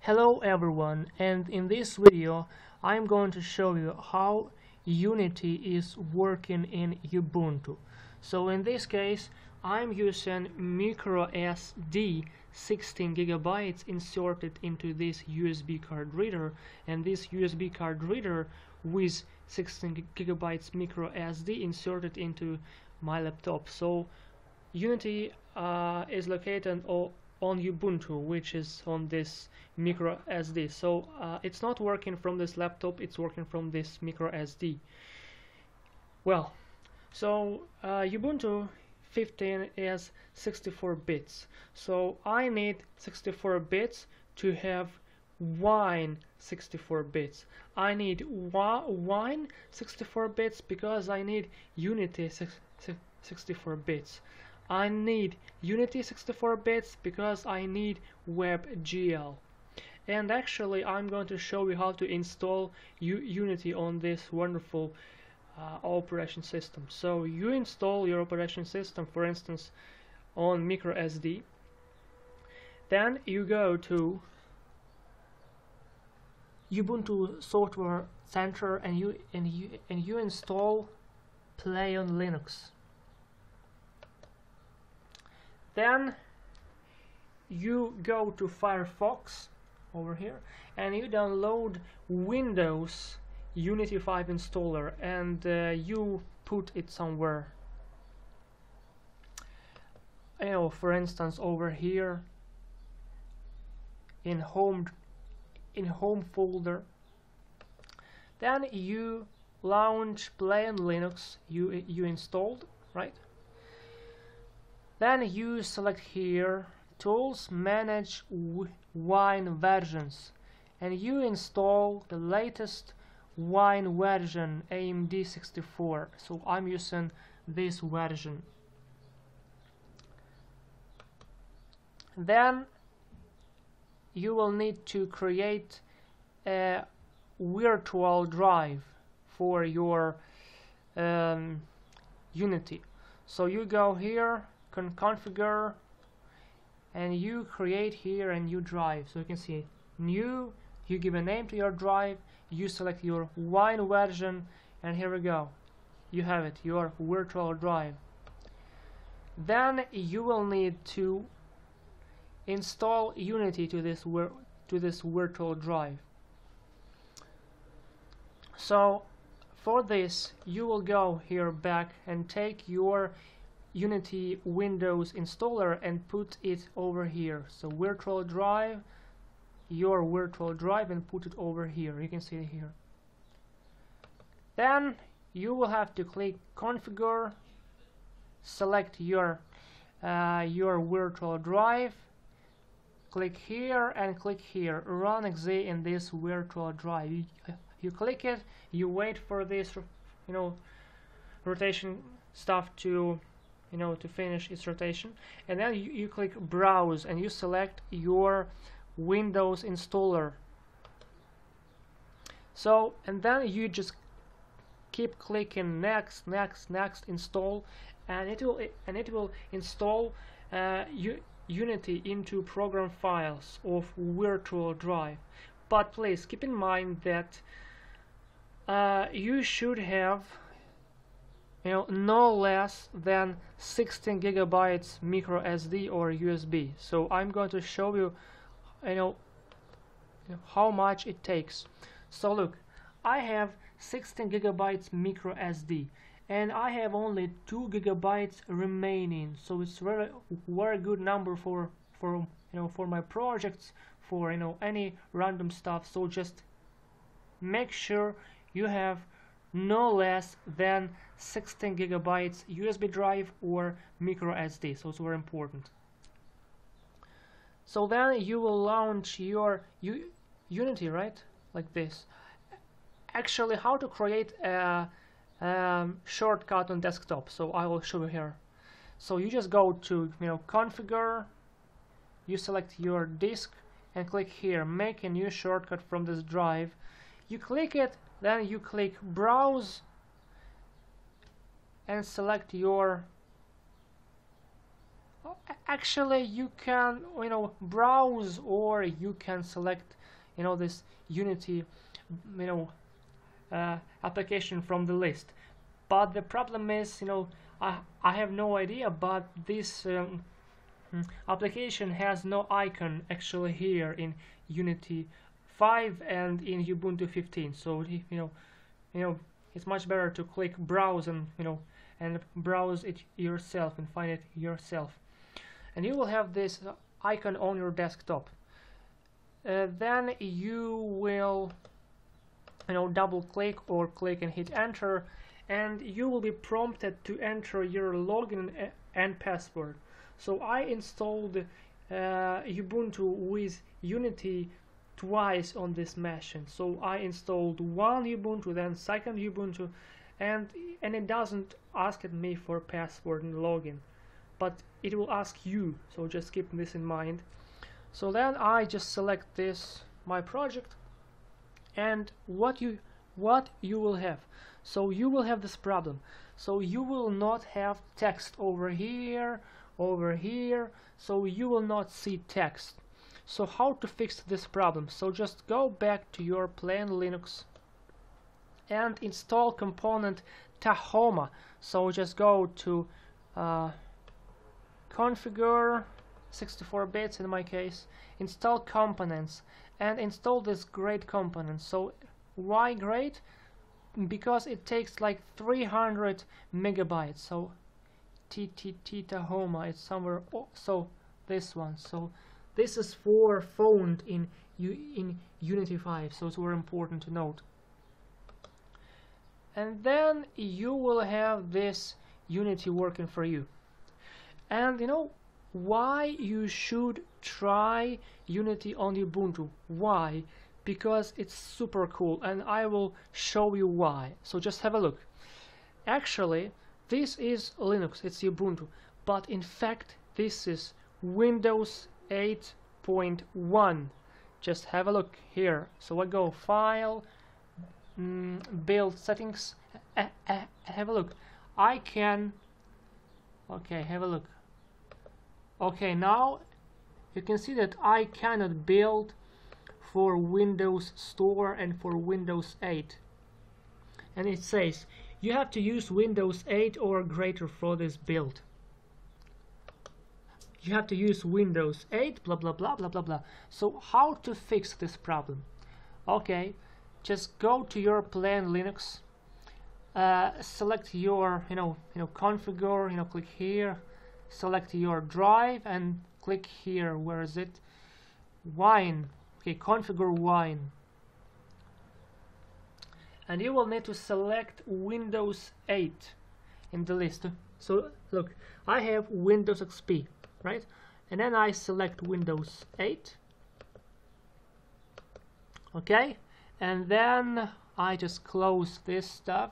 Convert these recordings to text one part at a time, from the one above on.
Hello everyone, and in this video I'm going to show you how Unity is working in Ubuntu. So in this case I'm using micro SD 16 gigabytes inserted into this USB card reader, and this USB card reader with 16 gigabytes micro SD inserted into my laptop. So Unity is located on Ubuntu, which is on this micro SD. So it's not working from this laptop, it's working from this micro SD. Well, so Ubuntu 15 is 64 bits. So I need 64 bits to have wine 64 bits. I need wine 64 bits because I need Unity 64 bits. I need Unity 64 bits because I need WebGL. And actually I'm going to show you how to install Unity on this wonderful operation system. So you install your operation system, for instance, on microSD. Then you go to Ubuntu Software Center and you install Play on Linux. Then you go to Firefox over here and you download Windows Unity 5 installer, and you put it somewhere. For instance, over here in home folder. Then you launch Play on Linux. You installed, right? Then you select here Tools, Manage Wine Versions, and you install the latest Wine version, AMD 64. So I'm using this version. Then you will need to create a virtual drive for your Unity. So you go here, configure, and you create here a new drive. So you can see new, you give a name to your drive, you select your wine version, and here we go, you have it, your virtual drive. Then you will need to install Unity to this virtual drive. So for this you will go here back and take your Unity Windows installer and put it over here. So virtual drive, your virtual drive, and put it over here. You can see it here. Then you will have to click configure, select your virtual drive, click here and click here, run exe in this virtual drive. You click it, you wait for this rotation stuff to to finish its rotation, and then you click browse and you select your Windows installer. So, and then you just keep clicking next, install, and it will install Unity into program files of virtual drive. But please keep in mind that you should have no less than 16 gigabytes micro SD or USB. So I'm going to show you how much it takes. So look, I have 16 gigabytes micro SD and I have only 2 gigabytes remaining, so it's very good number for my projects, for any random stuff. So just make sure you have no less than 16 gigabytes USB drive or micro SD. So it's very important. So then you will launch your Unity, right? Like this. Actually, how to create a shortcut on desktop. So I will show you here. So you just go to configure, you select your disk and click here, make a new shortcut from this drive. You click it, then you click browse and select your Actually, you can, browse, or you can select, this Unity, application from the list. But the problem is, I have no idea, but this application has no icon actually here in Unity 5 and in Ubuntu 15. So it's much better to click browse and browse it yourself and find it yourself. And you will have this icon on your desktop. Then you will double click or click and hit enter, and you will be prompted to enter your login and password. So I installed Ubuntu with Unity twice on this machine. So I installed one Ubuntu, then second Ubuntu, and it doesn't ask me for password and login, but it will ask you, so just keep this in mind. So then I just select this, my project, and what you will have. So you will have this problem. So you will not have text over here, so you will not see text. So how to fix this problem? So just go back to your plain Linux and install component Tahoma. So just go to configure 64 bits in my case, install components, and install this great component. So why great? Because it takes like 300 megabytes. So Tahoma, it's somewhere, so this one. So this is for found in Unity 5, so it's very important to note. And then you will have this Unity working for you. And why you should try Unity on Ubuntu? Why? Because it's super cool, and I will show you why. So just have a look. Actually, this is Linux, it's Ubuntu, but in fact this is Windows 8.1. Just have a look here. So I go File, Build Settings, have a look. I can, okay, have a look. Okay, now you can see that I cannot build for Windows Store and for Windows 8. And it says you have to use Windows 8 or greater for this build. You have to use Windows 8, blah blah blah blah blah blah. So how to fix this problem? Okay, just go to your plain Linux, select your configure, click here, select your drive and click here, where is it, wine, okay, configure wine, and you will need to select Windows 8 in the list. So look, I have Windows XP, right? And then I select Windows 8, okay, and then I just close this stuff,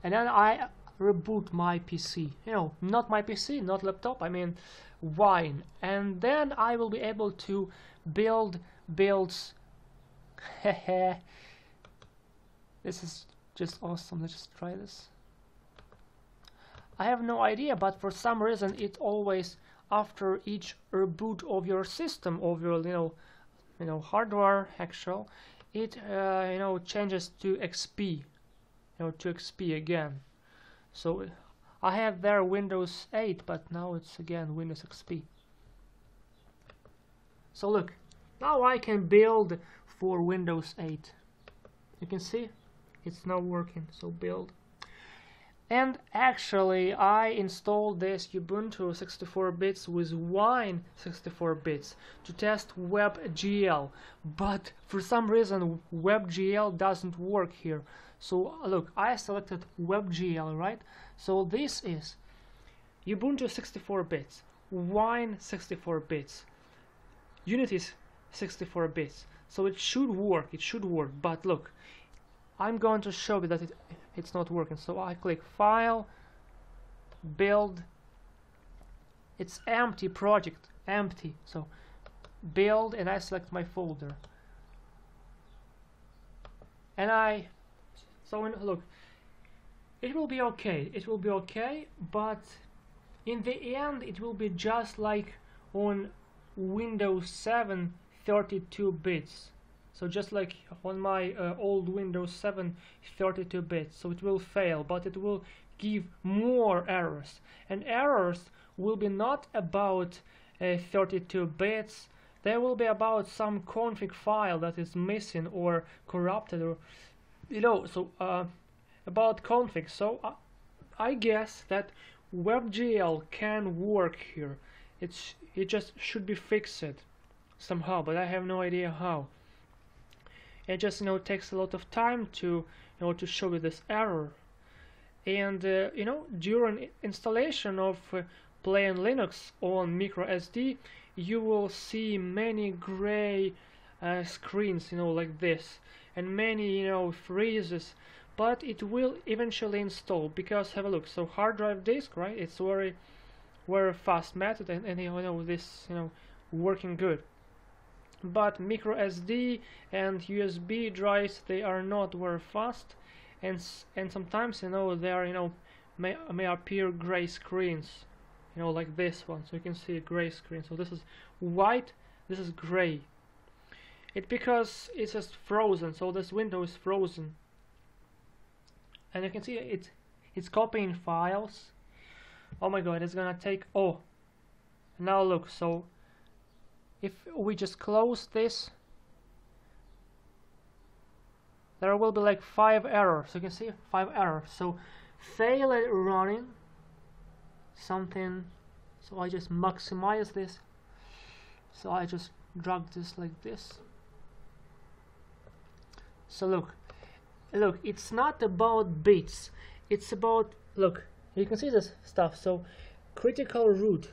and then I reboot my PC, not my PC, not laptop, I mean Wine, and then I will be able to build builds. This is just awesome. Let's just try this. I have no idea, but for some reason it always, after each reboot of your system, of your hardware actual, it changes to XP, to XP again. So I have there Windows 8, but now it's again Windows XP. So look, now I can build for Windows 8. You can see it's now working. So build. And actually I installed this Ubuntu 64 bits with Wine 64 bits to test WebGL, but for some reason WebGL doesn't work here. So look, I selected WebGL, right? So this is Ubuntu 64 bits, Wine 64 bits, Unity 64 bits. So it should work, but look, I'm going to show you that it's not working. So I click File, Build, it's empty project, empty. So Build, and I select my folder. And look, it will be okay. It will be okay, but in the end it will be just like on Windows 7 32 bits. So just like on my old Windows 7 32 bits. So it will fail, but it will give more errors. And errors will be not about 32 bits. They will be about some config file that is missing or corrupted, or so about config. So I guess that WebGL can work here. It just should be fixed somehow, but I have no idea how. It just takes a lot of time to to show you this error. And during installation of plain Linux on microSD, you will see many gray screens, like this, and many freezes. But it will eventually install, because have a look. So hard drive disk, right? It's very fast method, and this working good. But micro SD and USB drives, they are not very fast, and sometimes there are may appear gray screens, like this one. So you can see a gray screen. So this is white, this is gray. It's because it's just frozen. So this window is frozen. And you can see it's copying files. Oh my god, it's gonna take, oh, now look. So if we just close this, there will be like 5 errors. You can see 5 errors. So fail at running something. So I just maximize this. So I just drag this like this. So look, it's not about bits, it's about, look, you can see this stuff. So critical root,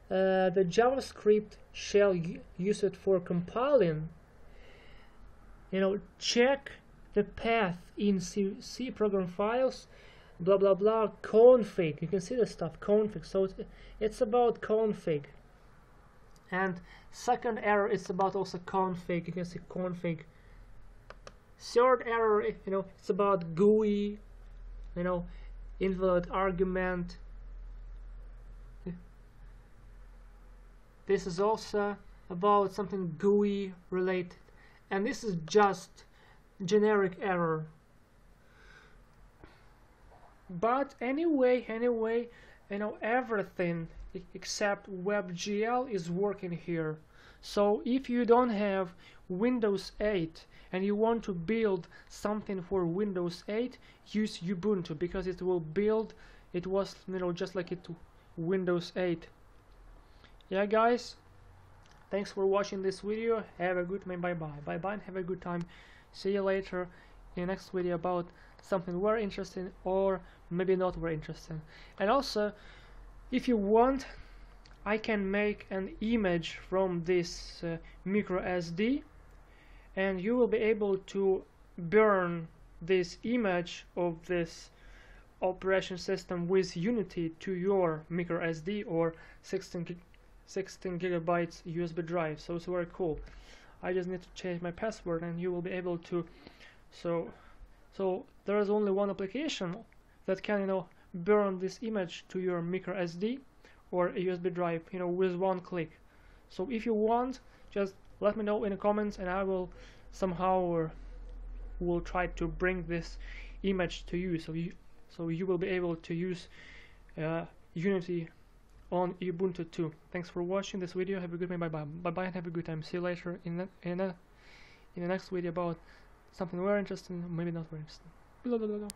the JavaScript shell use it for compiling, check the path in C program files, blah blah blah, config. You can see the stuff, config. So it's about config. And second error is about also config. You can see config. Third error, it's about GUI, invalid argument. This is also about something GUI related, and this is just generic error. But anyway, everything except WebGL is working here. So if you don't have Windows 8 and you want to build something for Windows 8, use Ubuntu, because it will build, it was just like it Windows 8. Yeah guys, thanks for watching this video. Have a good time. Bye bye and have a good time. See you later in the next video about something very interesting, or maybe not very interesting. And also, if you want, I can make an image from this micro SD, and you will be able to burn this image of this operation system with Unity to your micro SD or 16 gigabytes USB drive. So it's very cool. I just need to change my password and you will be able to. So there is only one application that can burn this image to your micro SD or a USB drive with one click. So if you want, just let me know in the comments, and I will somehow will try to bring this image to you, so you will be able to use Unity on Ubuntu too. Thanks for watching this video. Have a good day. Bye bye and have a good time. See you later in the next video about something very interesting, maybe not very interesting. Blah, blah, blah, blah.